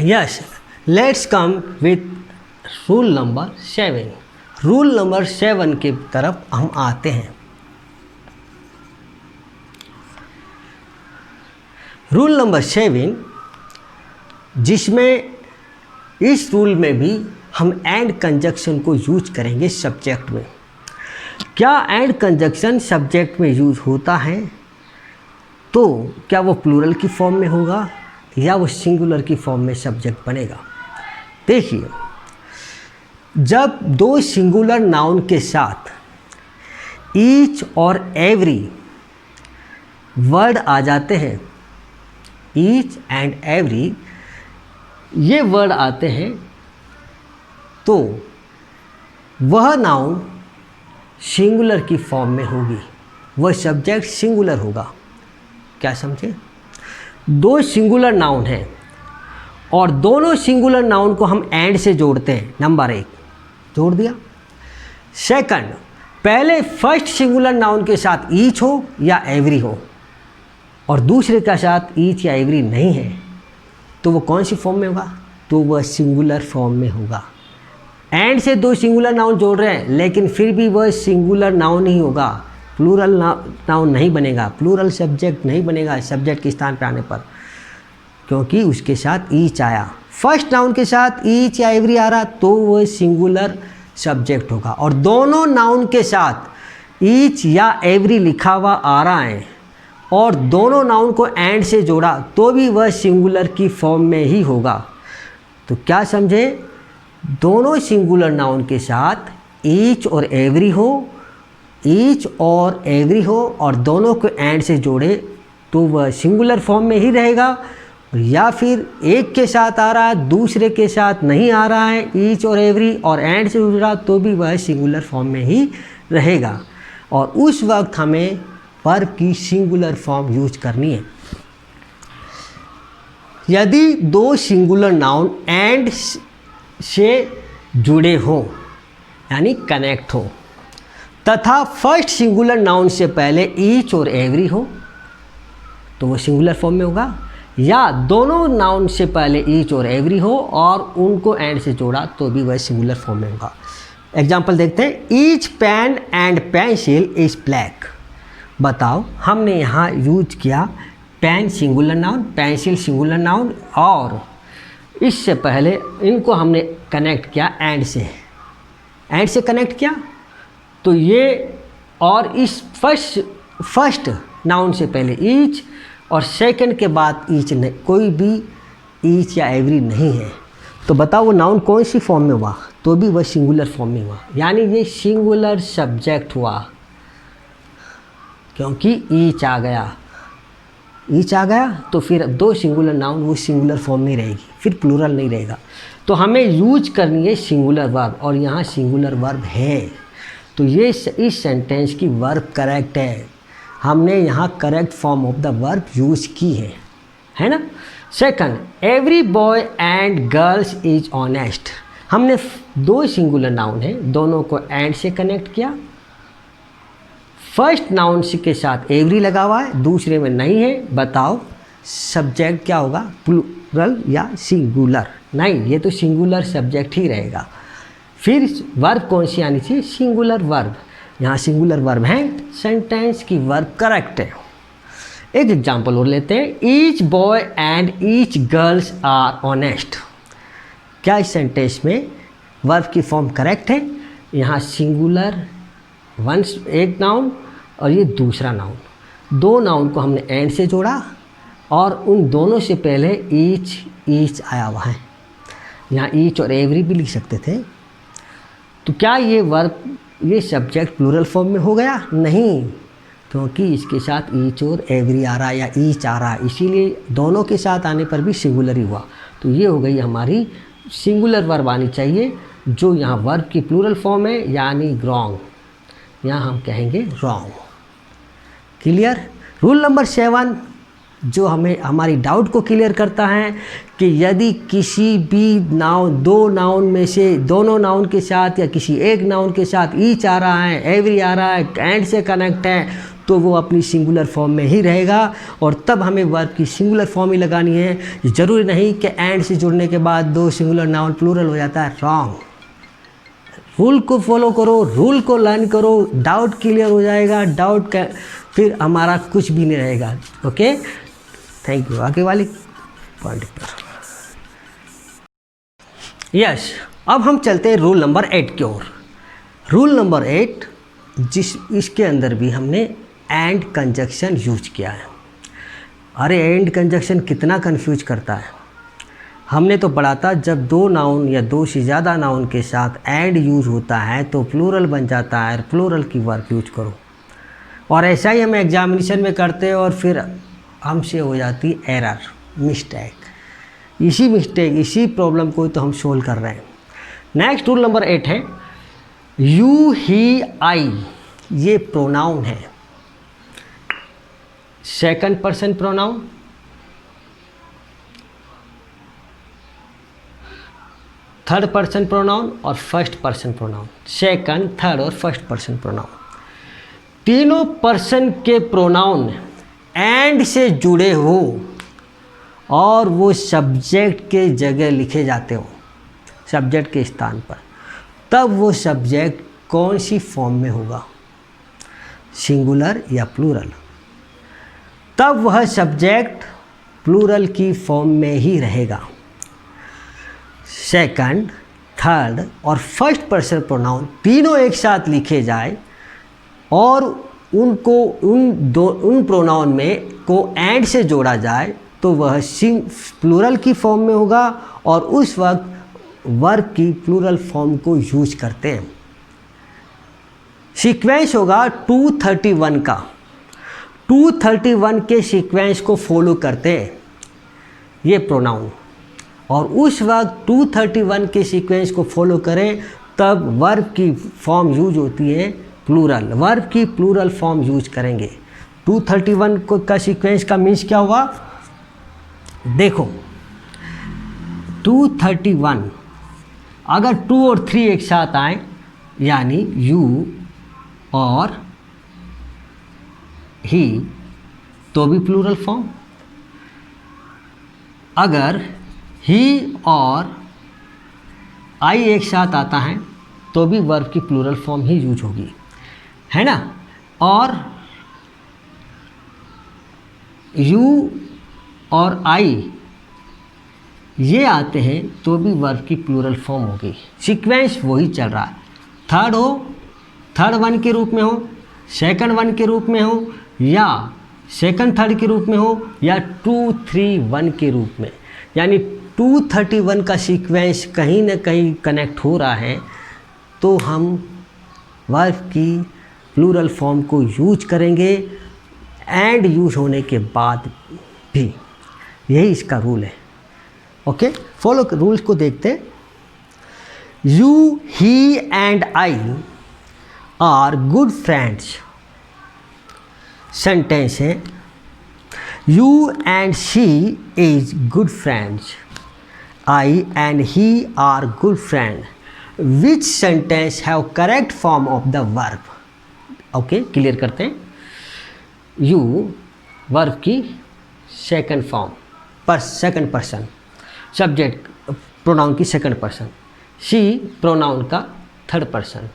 Speaker 1: Yes, let's come with rule number 7। Rule number 7 की तरफ हम आते हैं। रूल नंबर 7, जिसमें इस रूल में भी हम एंड कंजक्शन को यूज करेंगे सब्जेक्ट में। क्या एंड कंजक्शन सब्जेक्ट में यूज होता है? तो क्या वो प्लूरल की फॉर्म में होगा या वो सिंगुलर की फॉर्म में सब्जेक्ट बनेगा। देखिए, जब दो सिंगुलर नाउन के साथ ईच और एवरी वर्ड आ जाते हैं, ईच एंड एवरी ये वर्ड आते हैं, तो वह नाउन सिंगुलर की फॉर्म में होगी, वह सब्जेक्ट सिंगुलर होगा। क्या समझे? दो सिंगुलर नाउन हैं और दोनों सिंगुलर नाउन को हम एंड से जोड़ते हैं। नंबर 1 जोड़ दिया। सेकंड, पहले फर्स्ट सिंगुलर नाउन के साथ ईच हो या एवरी हो और दूसरे के साथ ईच या एवरी नहीं है, तो वो कौन सी फॉर्म में होगा? तो वह सिंगुलर फॉर्म में होगा। एंड से दो सिंगुलर नाउन जोड़ रहे हैं लेकिन फिर भी वह सिंगुलर नाउन ही होगा, प्लूरल नाउन नहीं बनेगा, प्लूरल सब्जेक्ट नहीं बनेगा सब्जेक्ट के स्थान पर आने पर, क्योंकि उसके साथ ईच आया। फर्स्ट नाउन के साथ ईच या एवरी आ रहा तो वह सिंगुलर सब्जेक्ट होगा, और दोनों नाउन के साथ ईच या एवरी लिखा हुआ आ रहा है और दोनों नाउन को एंड से जोड़ा तो भी वह सिंगुलर की फॉर्म में ही होगा। तो क्या समझे? दोनों सिंगुलर नाउन के साथ ईच और एवरी हो, ईच और एवरी हो और दोनों को एंड से जोड़े तो वह सिंगुलर फॉर्म में ही रहेगा, या फिर एक के साथ आ रहा है दूसरे के साथ नहीं आ रहा है, ईच और एवरी और एंड से जुड़ रहा तो भी वह सिंगुलर फॉर्म में ही रहेगा। और उस वक्त हमें वर्ब की सिंगुलर फॉर्म यूज करनी है। यदि दो सिंगुलर नाउन एंड से जुड़े हो यानी कनेक्ट हो तथा फर्स्ट सिंगुलर नाउन से पहले ईच और एवरी हो तो वो सिंगुलर फॉर्म में होगा, या दोनों नाउन से पहले ईच और एवरी हो और उनको एंड से जोड़ा तो भी वह सिंगुलर फॉर्म में होगा। एग्जाम्पल देखते हैं। Each pen and pencil is black. बताओ, हमने यहाँ यूज किया pen singular noun, pencil singular noun, और इससे पहले इनको हमने कनेक्ट किया एंड से कनेक्ट किया, तो ये और इस फर्स्ट नाउन से पहले ईच और सेकंड के बाद ईच नहीं, कोई भी ईच या एवरी नहीं है, तो बताओ वो नाउन कौन सी फॉर्म में हुआ? तो भी वह सिंगुलर फॉर्म में हुआ, यानी ये सिंगुलर सब्जेक्ट हुआ, क्योंकि ईच आ गया तो फिर दो सिंगुलर नाउन वो सिंगुलर फॉर्म नहीं रहेगी, फिर प्लूरल नहीं रहेगा। तो हमें यूज करनी है सिंगुलर वर्ब, और यहाँ सिंगुलर वर्ब है, तो ये इस सेंटेंस की वर्ब करेक्ट है। हमने यहाँ correct form of the verb use की है ना। Second, every boy and girls is honest. हमने दो सिंगुलर नाउन है, दोनों को एंड से कनेक्ट किया। फर्स्ट नाउन के साथ एवरी लगा हुआ है, दूसरे में नहीं है। बताओ सब्जेक्ट क्या होगा, प्लूरल या सिंगुलर? नहीं, ये तो सिंगुलर सब्जेक्ट ही रहेगा। फिर वर्ब कौन सी आनी चाहिए? Singular verb. यहाँ सिंगुलर वर्ब है, सेंटेंस की वर्ब करेक्ट है। एक एग्जाम्पल और लेते हैं। Each boy and each girls are honest. क्या इस सेंटेंस में वर्ब की फॉर्म करेक्ट है? यहाँ सिंगुलर एक नाउन और ये दूसरा नाउन, दो नाउन को हमने एंड से जोड़ा और उन दोनों से पहले ईच आया हुआ है। यहाँ ईच और एवरी भी लिख सकते थे। तो क्या ये वर्ब, ये सब्जेक्ट प्लूरल फॉर्म में हो गया? नहीं, क्योंकि इसके साथ ईच और एवरी आ रहा है या ईच आ रहा है, इसीलिए दोनों के साथ आने पर भी सिंगुलर ही हुआ। तो ये हो गई हमारी सिंगुलर वर्ब आनी चाहिए, जो यहाँ वर्ब की प्लूरल फॉर्म है, यानी रॉन्ग। यहाँ हम कहेंगे रॉन्ग। क्लियर? रूल नंबर 7 जो हमें हमारी डाउट को क्लियर करता है कि यदि किसी भी दो नाउन में से दोनों नाउन के साथ या किसी एक नाउन के साथ ईच आ रहा है, एवरी आ रहा है, एंड से कनेक्ट है, तो वो अपनी सिंगुलर फॉर्म में ही रहेगा और तब हमें वर्ब की सिंगुलर फॉर्म ही लगानी है। ज़रूरी नहीं कि एंड से जुड़ने के बाद दो सिंगुलर नाउन प्लूरल हो जाता है। रॉन्ग। रूल को फॉलो करो, रूल को लर्न करो, डाउट क्लियर हो जाएगा। डाउट का फिर हमारा कुछ भी नहीं रहेगा। Okay, thank you. आगे वाली पॉइंट पर यस, अब हम चलते हैं रूल नंबर 8 की ओर। रूल नंबर 8 इसके अंदर भी हमने एंड कंजक्शन यूज किया है। अरे एंड कंजक्शन कितना कंफ्यूज करता है। हमने तो पढ़ा था जब दो नाउन या दो से ज़्यादा नाउन के साथ एंड यूज होता है तो प्लूरल बन जाता है, प्लूरल की वर्ब यूज करो। और ऐसा ही हम एग्जामिनेशन में करते हैं और फिर हमसे हो जाती एरर, मिस्टेक। इसी प्रॉब्लम को तो हम सोल्व कर रहे हैं। नेक्स्ट रूल नंबर 8 है यू, ही, आई, ये प्रोनाउन है। Second person pronoun, third person pronoun और first person pronoun. Second, third और फर्स्ट पर्सन प्रोनाउन, तीनों पर्सन के प्रोनाउन एंड से जुड़े हो और वो सब्जेक्ट के जगह लिखे जाते हो, सब्जेक्ट के स्थान पर, तब वो सब्जेक्ट कौन सी फॉर्म में होगा, सिंगुलर या प्लूरल। तब वह सब्जेक्ट प्लूरल की फॉर्म में ही रहेगा। सेकंड, थर्ड और फर्स्ट पर्सन प्रोनाउन तीनों एक साथ लिखे जाए और उनको उन प्रोनाउन में को एंड से जोड़ा जाए तो वह प्लूरल की फॉर्म में होगा और उस वक्त वर्ब की प्लूरल फॉर्म को यूज करते हैं। सीक्वेंस होगा 231 का, 231 के सीक्वेंस को फॉलो करते हैं ये प्रोनाउन, और उस वक्त 231 के सीक्वेंस को फॉलो करें तब वर्ब की फॉर्म यूज होती है प्लूरल, वर्ब की प्लूरल फॉर्म यूज करेंगे। 231 का सीक्वेंस का मीन्स क्या हुआ, देखो 231 अगर 2 और 3 एक साथ आए यानी यू और ही तो भी प्लूरल फॉर्म, अगर ही और आई एक साथ आता है तो भी वर्ब की प्लूरल फॉर्म ही यूज होगी, है ना। और यू और आई ये आते हैं तो भी वर्ब की प्लूरल फॉर्म होगी। सीक्वेंस वही चल रहा है, थर्ड हो, थर्ड वन के रूप में हो, सेकंड वन के रूप में हो, या सेकंड थर्ड के रूप में हो, या 231 के रूप में। यानी 231 का सीक्वेंस कहीं ना कहीं कनेक्ट हो रहा है तो हम वर्ब की प्लूरल फॉर्म को यूज करेंगे एंड यूज होने के बाद भी। यही इसका रूल है। ओके, फॉलो रूल्स को देखते हैं। You, he and I are good friends, sentence है you and she is good friends, I and he are good friend. Which sentence have correct form of the verb. Okay, clear करते हैं। You verb की second form पर second person, subject pronoun की second person, she pronoun का third person,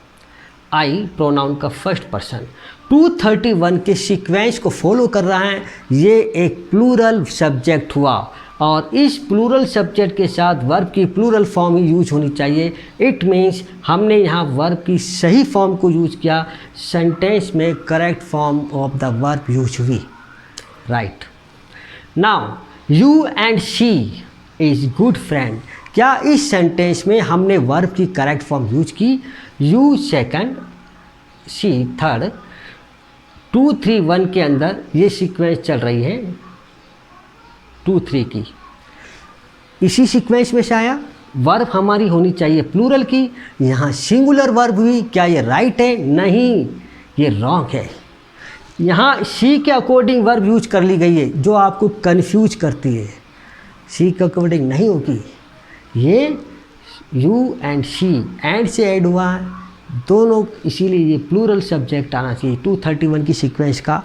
Speaker 1: I pronoun का first person. 231 के sequence को follow कर रहा है, ये एक प्लूरल सब्जेक्ट हुआ और इस प्लूरल सब्जेक्ट के साथ वर्ब की प्लूरल फॉर्म ही यूज होनी चाहिए। इट मीन्स हमने यहाँ वर्ब की सही फॉर्म को यूज किया, सेंटेंस में correct form of the verb use हुई, right. Now you and she is good friend, क्या इस सेंटेंस में हमने वर्ब की करेक्ट फॉर्म यूज की, यू सेकंड, शी थर्ड, 231 के अंदर ये सीक्वेंस चल रही है 2-3 की, इसी सीक्वेंस में से आया। वर्ब हमारी होनी चाहिए प्लूरल की, यहाँ सिंगुलर वर्ब हुई, क्या ये राइट है, नहीं ये रॉन्ग है। यहाँ शी के अकॉर्डिंग वर्ब यूज कर ली गई है जो आपको कन्फ्यूज करती है, शी के अकॉर्डिंग नहीं होगी। ये यू एंड शी एंड से ऐड हुआ है दोनों, इसीलिए ये प्लूरल सब्जेक्ट आना चाहिए। 231 की सीक्वेंस का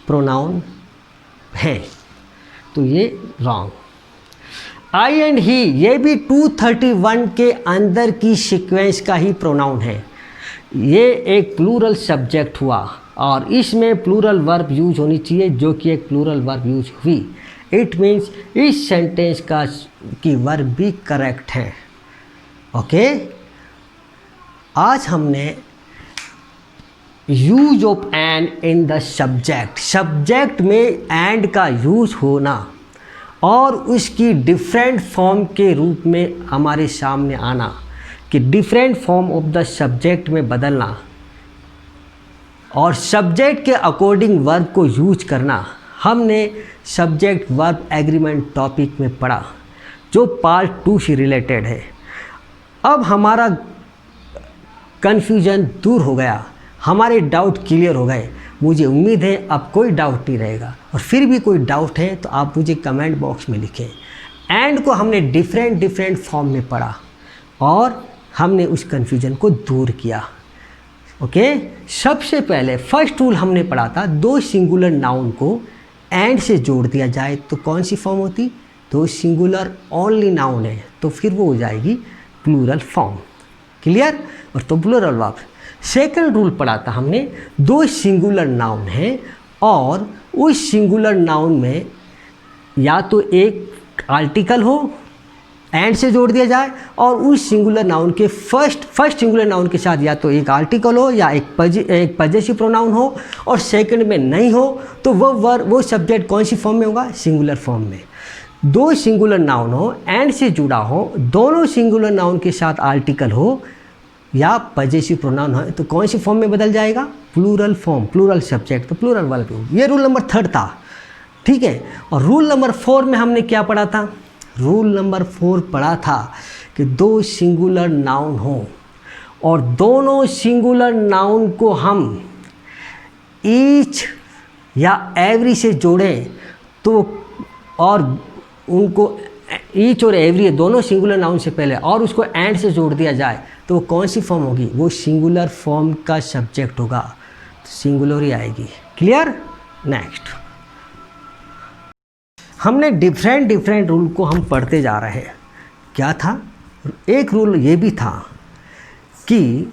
Speaker 1: प्रोनाउन है तो ये रॉन्ग। आई एंड ही ये भी 231 के अंदर की सीक्वेंस का ही प्रोनाउन है, ये एक प्लूरल सब्जेक्ट हुआ और इसमें प्लूरल वर्ब यूज होनी चाहिए जो कि एक प्लूरल वर्ब यूज हुई। इट मीन्स इस सेंटेंस का की वर्ब भी करेक्ट है। ओके, आज हमने use of and in the subject, subject में एंड का यूज होना और उसकी डिफरेंट फॉर्म के रूप में हमारे सामने आना, कि different form of the subject में बदलना और सब्जेक्ट के अकॉर्डिंग वर्ब को यूज करना, हमने सब्जेक्ट वर्ब एग्रीमेंट टॉपिक में पढ़ा, जो पार्ट 2 से रिलेटेड है। अब हमारा कन्फ्यूजन दूर हो गया, हमारे डाउट क्लियर हो गए। मुझे उम्मीद है अब कोई डाउट नहीं रहेगा, और फिर भी कोई डाउट है तो आप मुझे कमेंट बॉक्स में लिखें। एंड को हमने डिफरेंट फॉर्म में पढ़ा और हमने उस कन्फ्यूजन को दूर किया। ओके, सबसे पहले फर्स्ट रूल हमने पढ़ा था, दो सिंगुलर नाउन को एंड से जोड़ दिया जाए तो कौन सी फॉर्म होती? दो सिंगुलर ओनली नाउन है तो फिर वो हो जाएगी प्लूरल फॉर्म। क्लियर? और तो प्लूरल वर्ब। सेकंड रूल पढ़ा था हमने, दो सिंगुलर नाउन है और उस सिंगुलर नाउन में या तो एक आर्टिकल हो एंड से जोड़ दिया जाए और उस सिंगुलर नाउन के फर्स्ट सिंगुलर नाउन के साथ या तो एक आर्टिकल हो या एक पजेसिव प्रोनाउन हो, और सेकंड में नहीं हो तो वो सब्जेक्ट कौन सी फॉर्म में होगा? सिंगुलर फॉर्म में। दो सिंगुलर नाउन हो, एंड से जुड़ा हो, दोनों सिंगुलर नाउन के साथ आर्टिकल हो या पजेसिव प्रोनाउन हो तो कौन सी फॉर्म में बदल जाएगा? प्लूरल फॉर्म, प्लूरल सब्जेक्ट, तो प्लूरल वर्ब। ये रूल नंबर 3 था। ठीक है, और रूल नंबर 4 में हमने क्या पढ़ा था? रूल नंबर 4 पढ़ा था कि दो सिंगुलर नाउन हो और दोनों सिंगुलर नाउन को हम ईच या एवरी से जोड़ें तो, और उनको ईच और एवरी दोनों सिंगुलर नाउन से पहले, और उसको एंड से जोड़ दिया जाए तो वो कौन सी फॉर्म होगी? वो सिंगुलर फॉर्म का सब्जेक्ट होगा, तो सिंगुलर ही आएगी। क्लियर? नेक्स्ट हमने डिफरेंट रूल को हम पढ़ते जा रहे हैं। क्या था? एक रूल ये भी था कि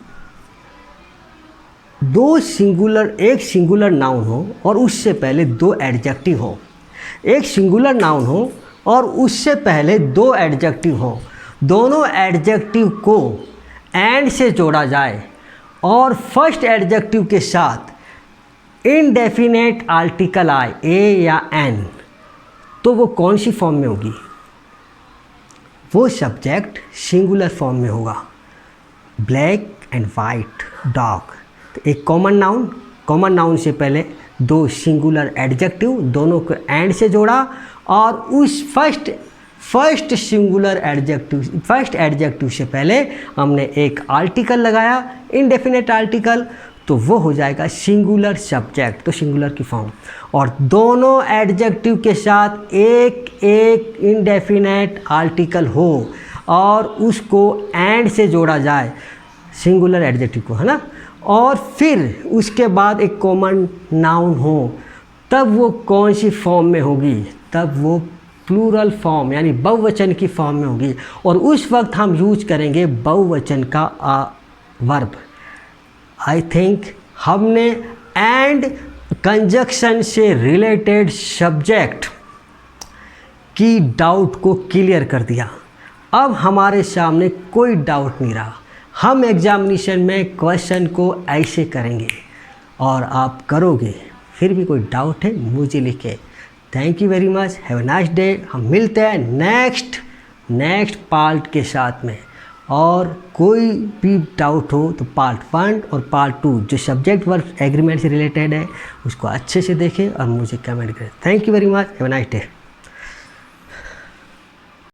Speaker 1: एक सिंगुलर नाउन हो और उससे पहले दो एडजेक्टिव हो। एक सिंगुलर नाउन हो और उससे पहले दो एडजेक्टिव हो, दोनों एडजेक्टिव को एंड से जोड़ा जाए और फर्स्ट एडजेक्टिव के साथ इनडेफिनेट आर्टिकल आए, ए या एन, तो वो कौन सी फॉर्म में होगी? वो सब्जेक्ट सिंगुलर फॉर्म में होगा। ब्लैक एंड वाइट डॉग, तो एक कॉमन नाउन से पहले दो सिंगुलर एडजेक्टिव, दोनों को एंड से जोड़ा और उस फर्स्ट एडजेक्टिव से पहले हमने एक आर्टिकल लगाया, इनडेफिनेट आर्टिकल, तो वो हो जाएगा सिंगुलर सब्जेक्ट, तो सिंगुलर की फॉर्म। और दोनों एडजेक्टिव के साथ एक इनडेफिनेट आर्टिकल हो और उसको एंड से जोड़ा जाए, सिंगुलर एडजेक्टिव को, है ना, और फिर उसके बाद एक कॉमन नाउन हो, तब वो कौन सी फॉर्म में होगी? तब वो प्लूरल फॉर्म यानी बहुवचन की फॉर्म में होगी, और उस वक्त हम यूज करेंगे बहुवचन का वर्ब। आई थिंक हमने एंड कंजक्शन से रिलेटेड सब्जेक्ट की डाउट को क्लियर कर दिया। अब हमारे सामने कोई डाउट नहीं रहा। हम एग्जामिनेशन में क्वेश्चन को ऐसे करेंगे और आप करोगे। फिर भी कोई डाउट है मुझे लिखे। Thank you very much, have a nice day. हम मिलते हैं नेक्स्ट पार्ट के साथ में, और कोई भी डाउट हो तो पार्ट 1 और पार्ट 2 जो सब्जेक्ट वर्ब एग्रीमेंट से रिलेटेड है उसको अच्छे से देखें और मुझे कमेंट करें। Thank you very much, have a nice day.